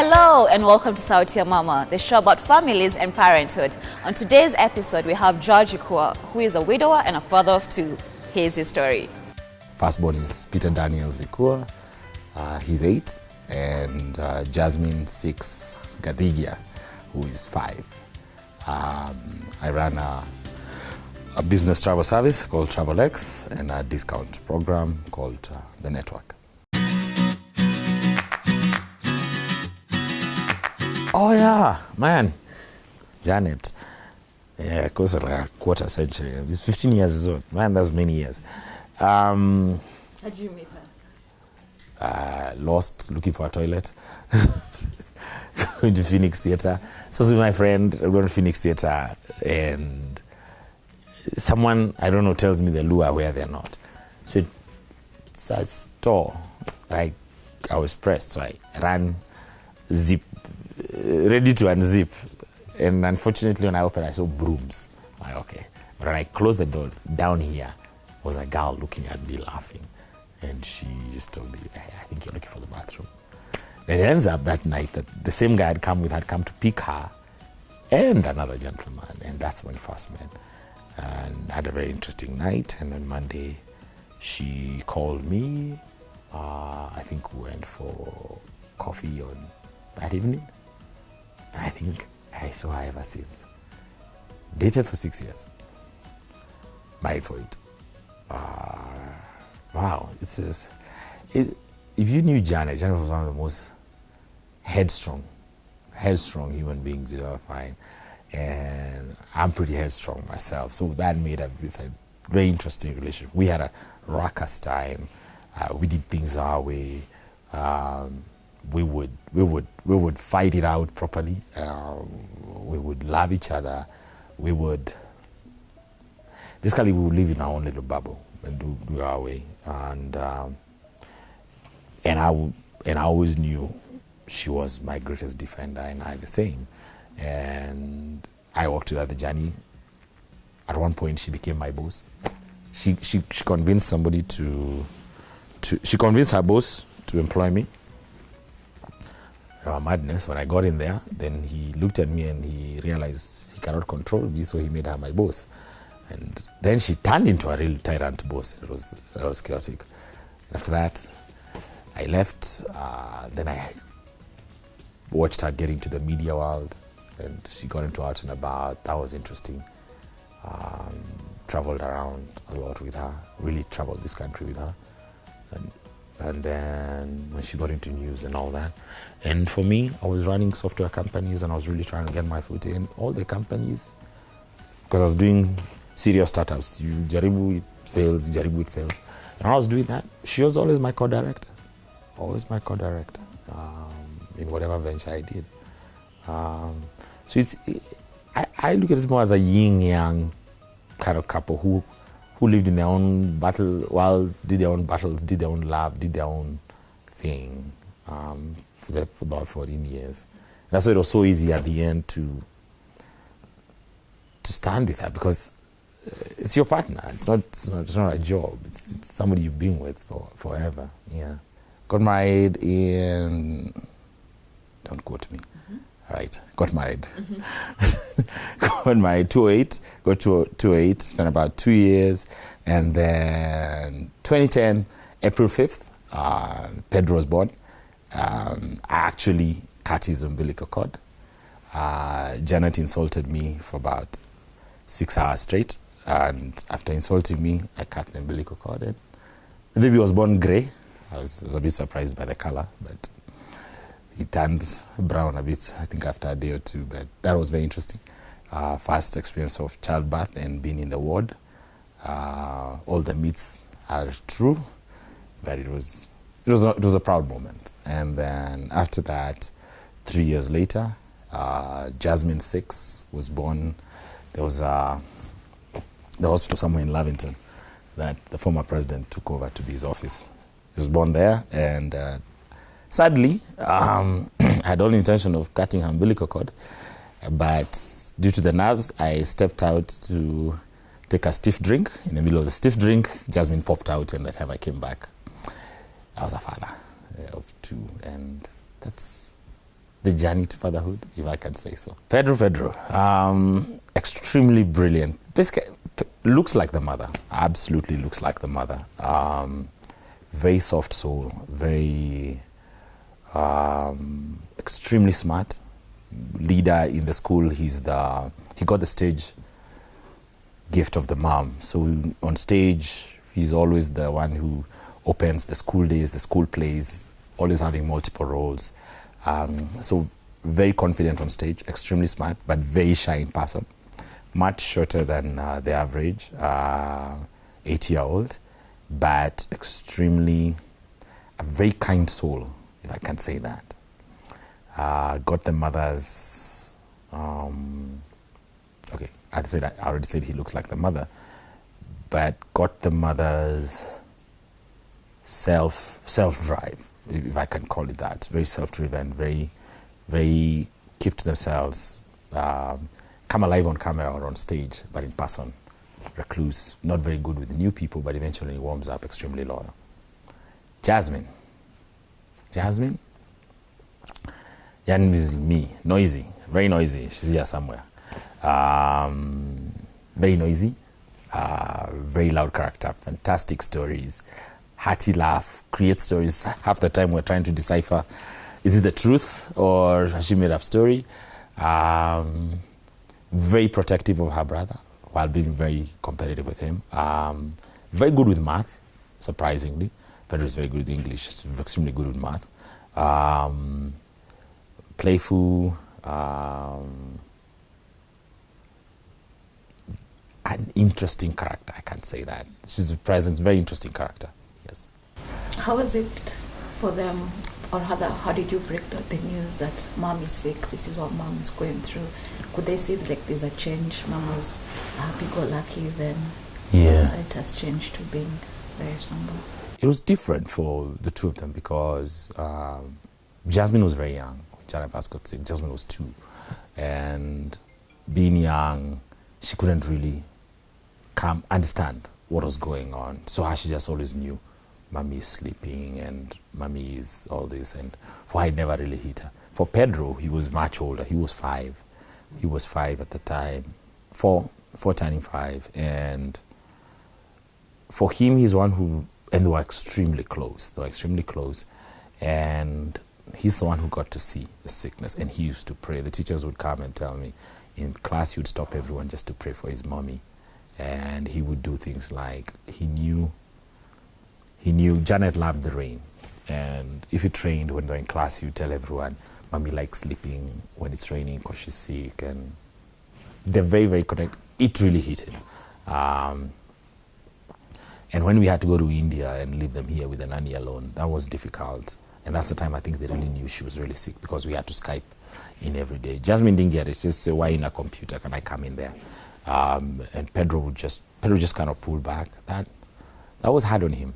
Hello and welcome to Sauti Ya Mama, the show about families and parenthood. On today's episode, we have George Ikua, who is a widower and a father of two. Here's his story. Firstborn is Peter Daniel Ikua. He's 8, and Jasmine 6 Gadigia, who is 5. I run a business travel service called TravelX and a discount program called The Network. Oh yeah, man, Janet. Yeah, of course, like a quarter century. It's 15 years old. Man, that's many years. How did you meet her? Lost, looking for a toilet. Going to Phoenix Theatre. So with my friend, I'm going to Phoenix Theatre, and someone, I don't know, tells me the lure where they're not. So it's a store. Like, I was pressed, so I ran, zip, ready to unzip. And unfortunately, when I opened, I saw brooms. I'm like, okay. But when I closed the door, down here was a girl looking at me laughing. And she just told me, hey, I think you're looking for the bathroom. And it ends up that night that the same guy had come to pick her and another gentleman. And that's when we first met. And had a very interesting night. And on Monday, she called me. I think we went for coffee on that evening. I think I saw her ever since. Dated for 6 years. Married for 8. Wow, it's just... if you knew Janet was one of the most headstrong human beings you'll ever find. And I'm pretty headstrong myself. So that made a very interesting relationship. We had a raucous time. We did things our way. We would fight it out properly. We would love each other. We would live in our own little bubble and do our way. And I always knew she was my greatest defender, and I the same. And I walked with her the journey. At one point, she became my boss. She convinced somebody she convinced her boss to employ me. Madness. When I got in there, then he looked at me and he realized he cannot control me, so he made her my boss. And then she turned into a real tyrant boss. It was chaotic. After that, I left. Then I watched her get into the media world, and she got into Out and About. That was interesting. Traveled around a lot with her. Really traveled this country with her. And then when she got into news and all that. And for me, I was running software companies, and I was really trying to get my foot in all the companies, because I was doing serious startups. You jaribu, it fails, you jaribu, it fails. And I was doing that. She was always my co-director. Always my co-director in whatever venture I did. So I look at it more as a yin-yang kind of couple who lived in their own battle, did their own battles, did their own love, did their own thing for about 14 years. That's why it was so easy at the end to stand with her, because it's your partner. It's not a job. It's somebody you've been with for forever. Yeah. Got married in... Don't quote me. Mm-hmm. All right. Got married. Mm-hmm. Got married 2008. Got to 2008. Spent about 2 years. And then 2010, April 5th, Pedro was born. I actually cut his umbilical cord. Janet insulted me for about 6 hours straight. And after insulting me, I cut the umbilical cord. And the baby was born gray. I was a bit surprised by the color, but he turned brown a bit, I think, after a day or two. But that was very interesting. First experience of childbirth and being in the ward. All the myths are true, but it was a proud moment. And then after that, 3 years later, Jasmine 6 was born. There was the hospital somewhere in Lavington that the former president took over to be his office. He was born there, and sadly, I had all intention of cutting her umbilical cord, but due to the nerves, I stepped out to take a stiff drink. In the middle of the stiff drink, Jasmine popped out, and that time I came back, I was a father of 2, and that's the journey to fatherhood, if I can say so. Pedro, extremely brilliant. Basically, looks like the mother. Absolutely looks like the mother. Very soft soul. Very extremely smart. Leader in the school. He got the stage gift of the mom. So on stage, he's always the one who opens the school days, the school plays, always having multiple roles. So very confident on stage, extremely smart, but very shy in person. Much shorter than the average 8-year-old, but extremely a very kind soul, if I can say that. Got the mother's. Okay, I already said he looks like the mother, but got the mother's self drive, if I can call it that. Very self-driven, very keep to themselves, come alive on camera or on stage, but in person, recluse, not very good with new people, but eventually warms up, extremely loyal. Jasmine, Yan is me, noisy, very noisy. She's here somewhere. Very noisy, very loud character, fantastic stories, hearty laugh, create stories. Half the time we're trying to decipher, is it the truth or has she made up story? Very protective of her brother while being very competitive with him. Very good with math, surprisingly. Pedro is very good with English, he's extremely good with math. Playful, an interesting character, I can say that. She's a present, very interesting character, yes. How was it for them, or how did you break the news that mom is sick, this is what mom is going through? Could they see like there's a change, mom was happy-go-lucky, then it has changed to being very somber? It was different for the two of them because Jasmine was very young. When Janet first got sick, Jasmine was 2. And being young, she couldn't really understand what was going on. So she just always knew mommy is sleeping and mommy is all this. And for her, it never really hit her. For Pedro, he was much older. He was 5. He was 5 at the time. 4 turning 5. And for him, he's one who, and they were extremely close. And he's the one who got to see the sickness. And he used to pray. The teachers would come and tell me, in class, he would stop everyone just to pray for his mommy. And he would do things like, he knew Janet loved the rain. And if it rained when they were in class, he would tell everyone, mommy likes sleeping when it's raining because she's sick. And they're very, very connected. It really hit him. And when we had to go to India and leave them here with a nanny alone, that was difficult. And that's the time I think they really knew she was really sick because we had to Skype in every day. Jasmine didn't get it. She just said, why in a computer? Can I come in there? And Pedro just kind of pulled back. That was hard on him.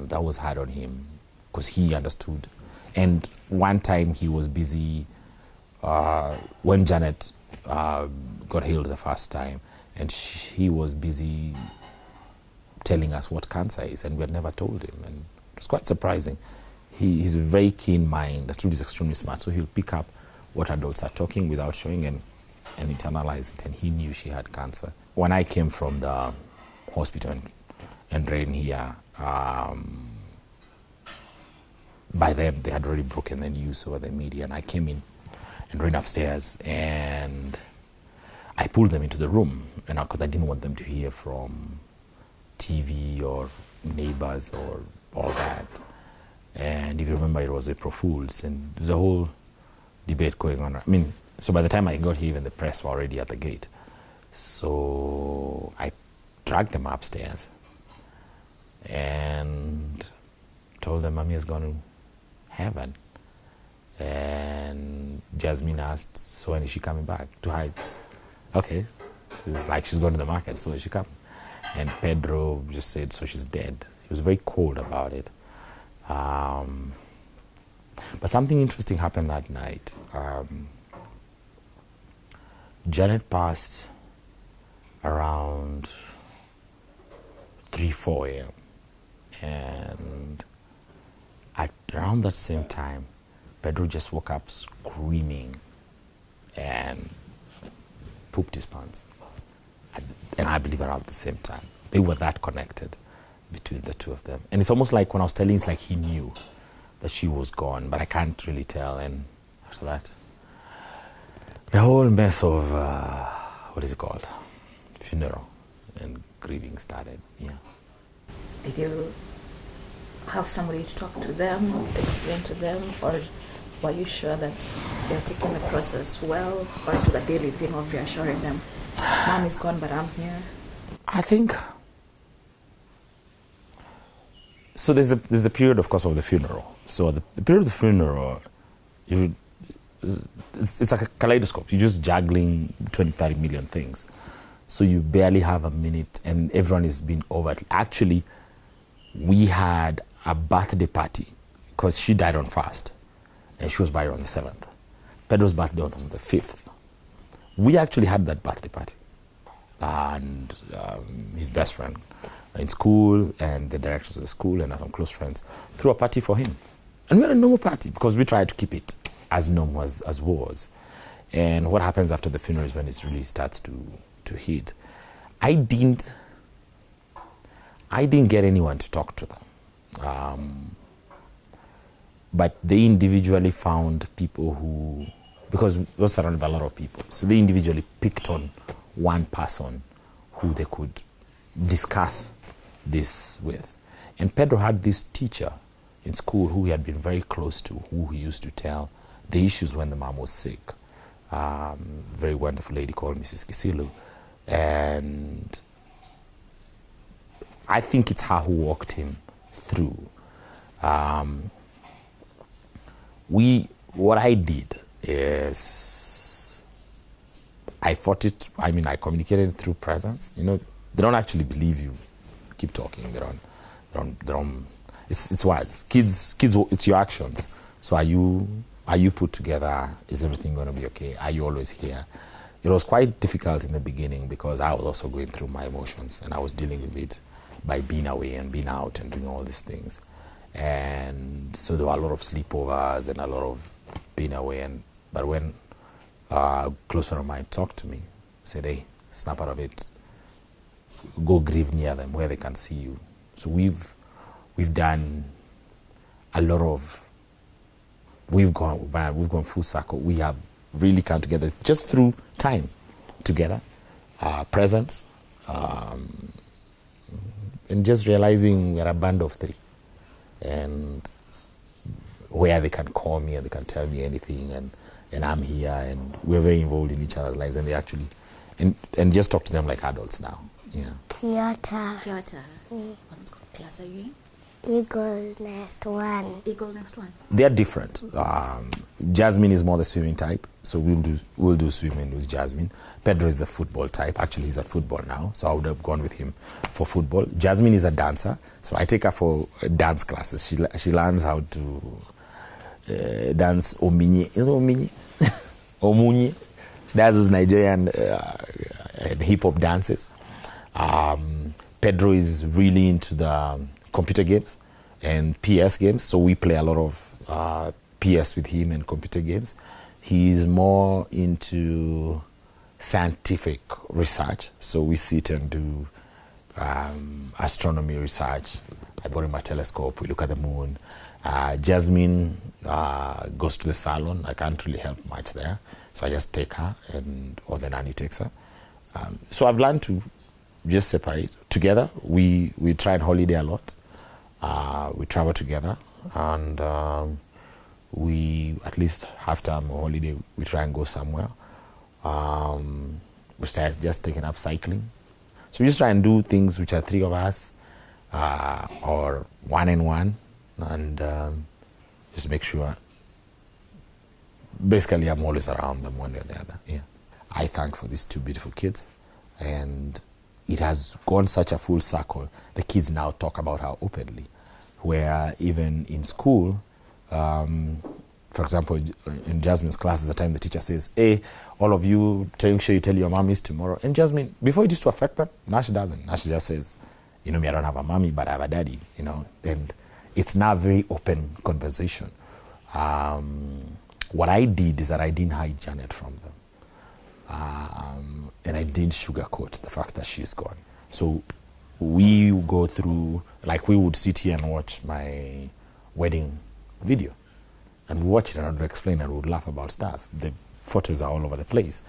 That was hard on him because he understood. And one time he was busy when Janet got healed the first time, and he was busy telling us what cancer is, and we had never told him. And it was quite surprising. He's a very keen mind. Trudy is extremely smart, so he'll pick up what adults are talking without showing and internalize it. And he knew she had cancer. When I came from the hospital and ran here, by then they had already broken the news over the media, and I came in and ran upstairs and I pulled them into the room, and because I didn't want them to hear from TV or neighbors or all that. And if you remember, it was April Fools, and there's a whole debate going on. I mean, so by the time I got here, even the press were already at the gate. So I dragged them upstairs and told them Mommy has gone to heaven. And Jasmine asked, so when is she coming back? To hide. Okay. She's like, she's gone to the market, so is she coming? And Pedro just said, so she's dead. He was very cold about it. But something interesting happened that night. Janet passed around 3-4 a.m. And at around that same time, Pedro just woke up screaming and pooped his pants. And I believe around the same time. They were that connected between the two of them. And it's almost like when I was telling, it's like he knew that she was gone, but I can't really tell. And after that, the whole mess of, what is it called? Funeral and grieving started, yeah. Did you have somebody to talk to them, explain to them, or were you sure that they're taking the process well, or it was a daily thing of reassuring them, Mom is gone, but I'm here? I think, so there's a period, of course, of the funeral. So the period of the funeral, it's like a kaleidoscope. You're just juggling 20, 30 million things. So you barely have a minute, and everyone is being over. Actually, we had a birthday party because she died on 1st, and she was buried on the 7th. Pedro's birthday was on the 5th. We actually had that birthday party. And his best friend in school and the directors of the school and some close friends threw a party for him. And we had a normal party because we tried to keep it as normal as was. And what happens after the funeral is when it really starts to hit. I didn't get anyone to talk to them. But they individually found people who, because we were surrounded by a lot of people, so they individually picked on one person who they could discuss this with. And Pedro had this teacher in school who he had been very close to, who he used to tell the issues when the mom was sick. Very wonderful lady called Mrs. Kisilu. And I think it's her who walked him through. What I did is I fought it. I mean, I communicated through presence. You know, they don't actually believe you. Keep talking. They don't. It's words. Kids. It's your actions. So are you put together? Is everything going to be okay? Are you always here? It was quite difficult in the beginning because I was also going through my emotions and I was dealing with it by being away and being out and doing all these things. And so there were a lot of sleepovers and a lot of being away. But when a close friend of mine talked to me, said, "Hey, snap out of it. Go grieve near them where they can see you." So we've done a lot of. We've gone full circle. We have really come together just through time together, presence, and just realizing we're a band of three, and where they can call me and they can tell me anything, and I'm here, and we're very involved in each other's lives, and they actually, and just talk to them like adults now. Yeah. Theater. What class are you in? Eagle Nest 1. Eagle Nest 1. They're different. Jasmine is more the swimming type, so we'll do swimming with Jasmine. Pedro is the football type. Actually, he's at football now, so I would have gone with him for football. Jasmine is a dancer, so I take her for dance classes. She learns how to dance ominye. You know ominye? Omunye. She does those Nigerian hip hop dances. Pedro is really into the computer games and PS games, so we play a lot of PS with him and computer games. He's more into scientific research, so we sit and do astronomy research. I bought him a telescope, we look at the moon. Jasmine goes to the salon. I can't really help much there, so I just take her, or the nanny takes her. So I've learned to just separate. Together, we try and holiday a lot. We travel together, and we, at least half time or holiday, we try and go somewhere. We start just taking up cycling. So we just try and do things which are three of us, or one and one, and just make sure, basically I'm always around them one way or the other. Yeah. I thank for these two beautiful kids, and it has gone such a full circle. The kids now talk about her openly, where even in school, for example, in Jasmine's class, there's a time the teacher says, "Hey, all of you, make sure you tell your mommies tomorrow." And Jasmine, before it used to affect them, now she doesn't. Now she just says, "You know me, I don't have a mommy, but I have a daddy," you know. And it's now a very open conversation. What I did is that I didn't hide Janet from them. And I didn't sugarcoat the fact that she's gone. So we go through, like we would sit here and watch my wedding video. And we watch it and I would explain and we would laugh about stuff. The photos are all over the place.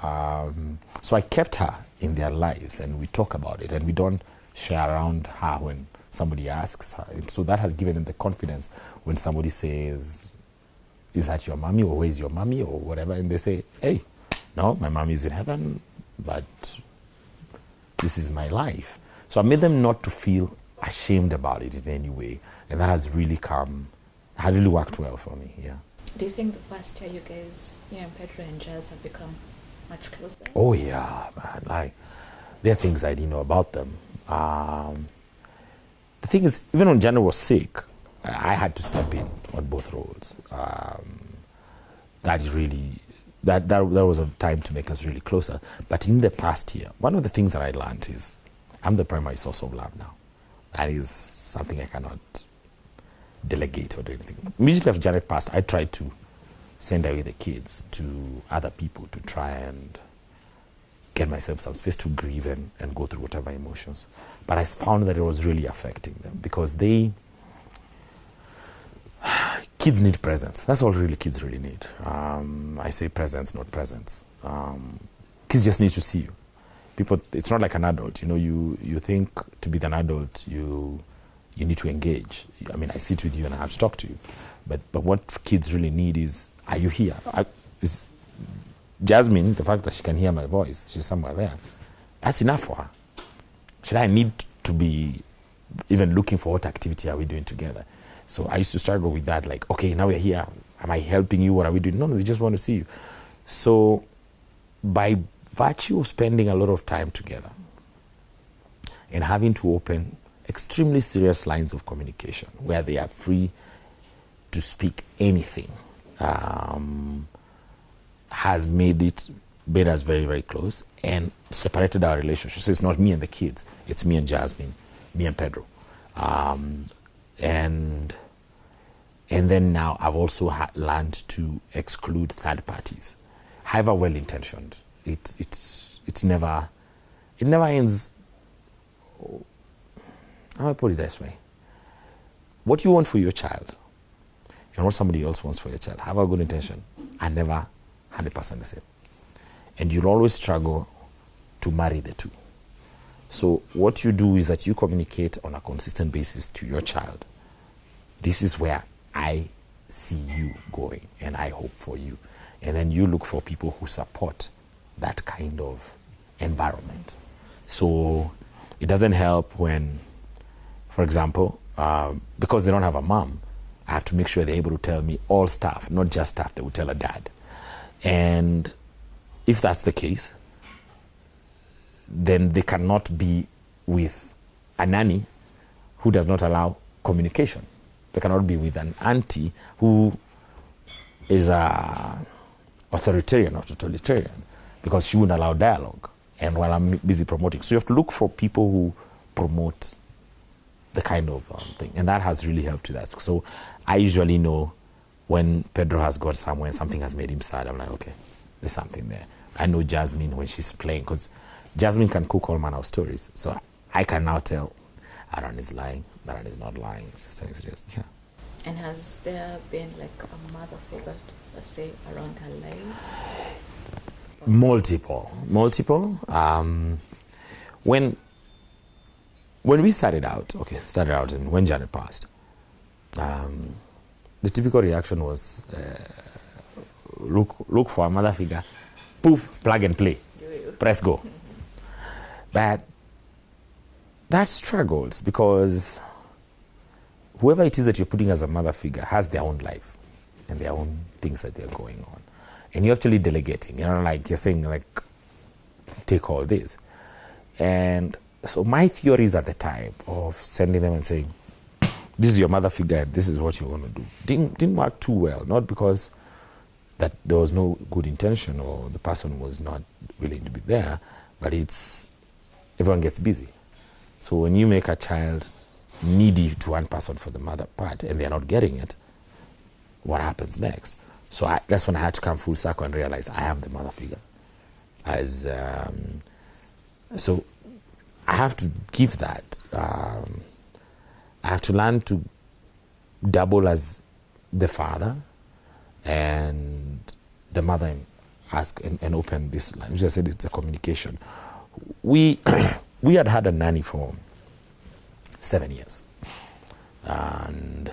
So I kept her in their lives and we talk about it and we don't share around her when somebody asks her. And so that has given them the confidence when somebody says, is that your mommy or where's your mommy or whatever? And they say, hey, no, my mommy is in heaven, but this is my life. So I made them not to feel ashamed about it in any way. And that has really really worked well for me, yeah. Do you think the past year you guys, you and Pedro and Jazz have become much closer? Oh yeah, man. Like, there are things I didn't know about them. The thing is, even when Janet was sick, I had to step in on both roles. That is really, that was a time to make us really closer. But in the past year, one of the things that I learned is I'm the primary source of love now. That is something I cannot delegate or do anything. Immediately after Janet passed, I tried to send away the kids to other people to try and get myself some space to grieve and go through whatever emotions. But I found that it was really affecting them because kids need presence. That's all really kids really need. I say presence, not presence. Kids just need to see you. People, it's not like an adult. You know, you think to be an adult, you need to engage. I mean, I sit with you and I have to talk to you. But what kids really need is, are you here? Is Jasmine, the fact that she can hear my voice, she's somewhere there, that's enough for her. Should I need to be even looking for what activity are we doing together? So I used to struggle with that, like, okay, now we're here. Am I helping you? What are we doing? No, they just want to see you. So by virtue of spending a lot of time together and having to open extremely serious lines of communication where they are free to speak anything, has made us very, very close and separated our relationship. So it's not me and the kids, it's me and Jasmine, me and Pedro. And then now I've also learned to exclude third parties. However well-intentioned, it never ends. How do I put it this way? What you want for your child and what somebody else wants for your child, however good intention, are never 100% the same. And you'll always struggle to marry the two. So what you do is that you communicate on a consistent basis to your child. This is where I see you going and I hope for you. And then you look for people who support that kind of environment. So it doesn't help when, for example, because they don't have a mom, I have to make sure they're able to tell me all stuff, not just stuff they would tell a dad. And if that's the case, then they cannot be with a nanny who does not allow communication. They cannot be with an auntie who is authoritarian or totalitarian because she wouldn't allow dialogue. And while I'm busy promoting. So you have to look for people who promote the kind of thing. And that has really helped with that. So I usually know when Pedro has got somewhere and something has made him sad, I'm like, okay, there's something there. I know Jasmine when she's playing, because Jasmine can cook all manner of stories. So I can now tell Aaron is lying, Aaron is not lying. She's saying serious. Yeah. And has there been like a mother figure, let's say, around her life? Multiple. When we started out, and when Janet passed, the typical reaction was look for a mother figure, poof, plug and play, press go. But that struggles because whoever it is that you're putting as a mother figure has their own life and their own things that they're going on. And you're actually delegating, like you're saying, like, take all this. And so my theories at the time of sending them and saying, this is your mother figure, this is what you're going to do, didn't work too well. Not because that there was no good intention or the person was not willing to be there, but it's everyone gets busy. So when you make a child needy to one person for the mother part and they're not getting it, what happens next? So that's when I had to come full circle and realize I am the mother figure. So I have to give that. I have to learn to double as the father and the mother, and ask and open this line. Which I said it's a communication. We had a nanny for 7 years, and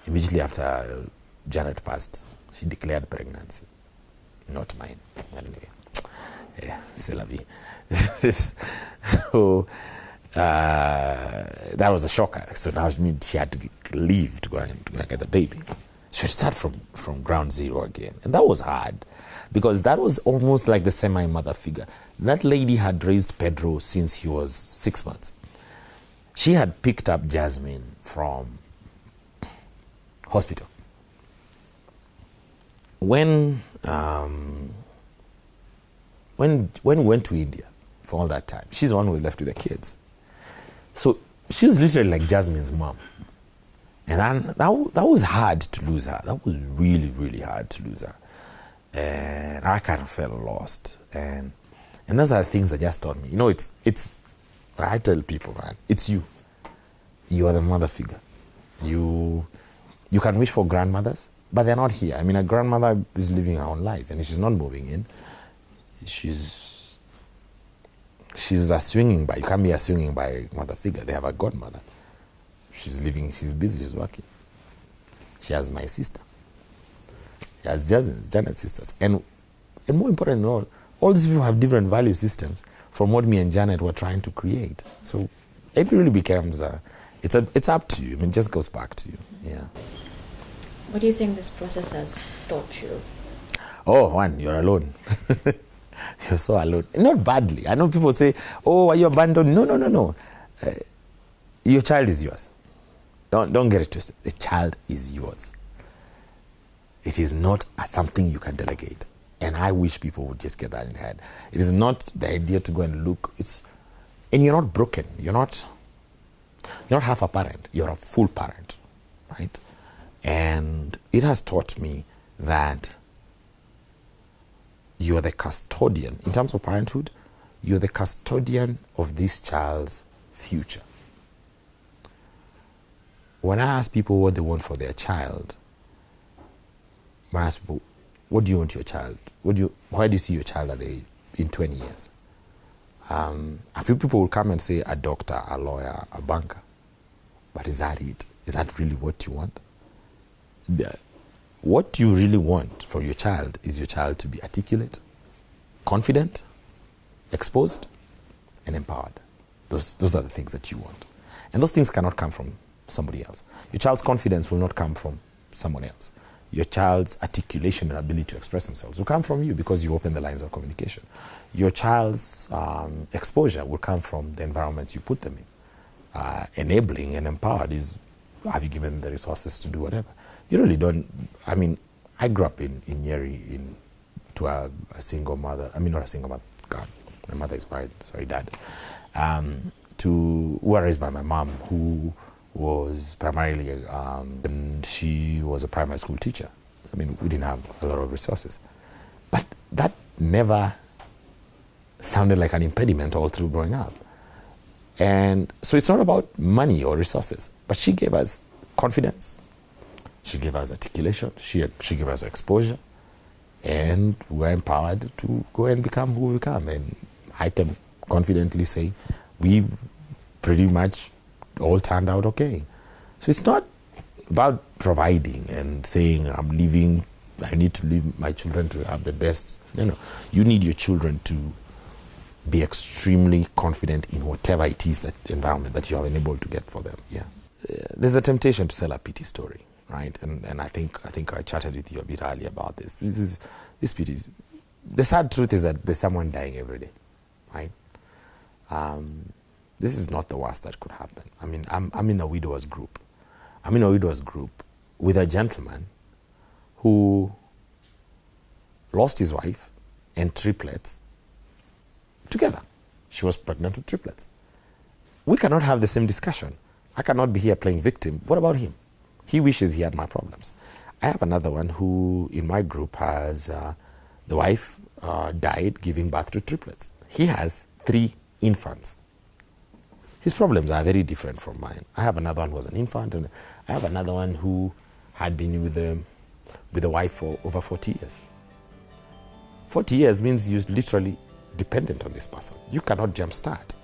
immediately after Janet passed, she declared pregnancy. Not mine, anyway. Yeah, c'est la vie. So that was a shocker. So now she had to leave to go and get the baby. She would start from ground zero again. And that was hard, because that was almost like the semi-mother figure. That lady had raised Pedro since he was 6 months. She had picked up Jasmine from hospital. When we went to India for all that time, she's the one who was left with the kids. So she was literally like Jasmine's mom. And then that was hard to lose her. That was really, really hard to lose her. And I kind of felt lost. And those are the things that just taught me. You know, it's I tell people, man, it's you. You are the mother figure. You can wish for grandmothers, but they're not here. I mean, a grandmother is living her own life, and she's not moving in. She's a swinging by. You can't be a swinging by mother figure. They have a godmother. She's living, she's busy, she's working. She has my sister. She has Janet's sisters. And more important than all these people have different value systems from what me and Janet were trying to create. So it really becomes it's up to you. I mean, it just goes back to you. Yeah. What do you think this process has taught you? Oh, one, you're alone. You're so alone. Not badly. I know people say, oh, are you abandoned? No. Your child is yours. Don't get it twisted. The child is yours. It is not something you can delegate. And I wish people would just get that in their head. It is not the idea to go and look. And you're not broken. You're not half a parent. You're a full parent, right? And it has taught me that you are the custodian. In terms of parenthood, you're the custodian of this child's future. When I ask people what they want for their child, when I ask people, what do you want your child? Where do you see your child in 20 years? A few people will come and say a doctor, a lawyer, a banker. But is that it? Is that really what you want? What you really want for your child is your child to be articulate, confident, exposed, and empowered. Those are the things that you want. And those things cannot come from somebody else. Your child's confidence will not come from someone else. Your child's articulation and ability to express themselves will come from you because you open the lines of communication. Your child's exposure will come from the environments you put them in. Enabling and empowered is, have you given them the resources to do whatever? You really don't. I mean, I grew up in Nyeri to a single mother. I mean, not a single mother. God, my mother is married. Sorry, Dad. Who were raised by my mom, who was primarily, and she was a primary school teacher. I mean, we didn't have a lot of resources. But that never sounded like an impediment all through growing up. And so it's not about money or resources, but she gave us confidence. She gave us articulation. She gave us exposure. And we were empowered to go and become who we become. And I can confidently say we pretty much all turned out okay. So it's not about providing and saying I need to leave my children to have the best. No. You need your children to be extremely confident in whatever it is, that environment that you have been able to get for them. Yeah. There's a temptation to sell a pity story, right? And I think I chatted with you a bit earlier about this. This pity is, the sad truth is that there's someone dying every day, right? This is not the worst that could happen. I mean, I'm in a widowers group. I'm in a widowers group with a gentleman who lost his wife and triplets together. She was pregnant with triplets. We cannot have the same discussion. I cannot be here playing victim. What about him? He wishes he had my problems. I have another one who, in my group, has the wife died giving birth to triplets. He has 3 infants. His problems are very different from mine. I have another one who was an infant, and I have another one who had been with the wife for over 40 years. 40 years means you're literally dependent on this person. You cannot jumpstart.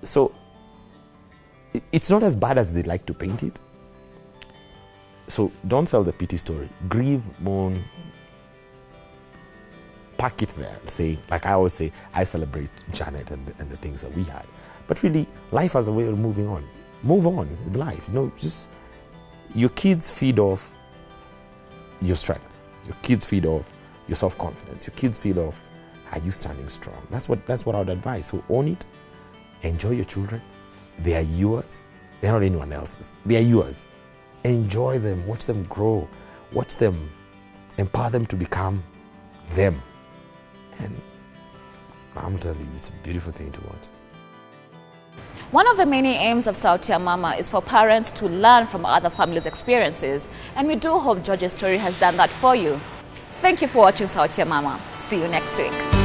So it's not as bad as they like to paint it. So don't sell the pity story. Grieve, mourn, pack it there. Say, like I always say, I celebrate Janet and the things that we had. But really, life has a way of moving on. Move on with life. You know, just your kids feed off your strength. Your kids feed off your self-confidence. Your kids feed off, are you standing strong? That's what I would advise. So own it. Enjoy your children. They are yours. They're not anyone else's. They are yours. Enjoy them. Watch them grow. Watch them. Empower them to become them. And I'm telling you, it's a beautiful thing to watch. One of the many aims of Sauti Ya Mama is for parents to learn from other families' experiences, and we do hope George's story has done that for you. Thank you for watching Sauti Ya Mama. See you next week.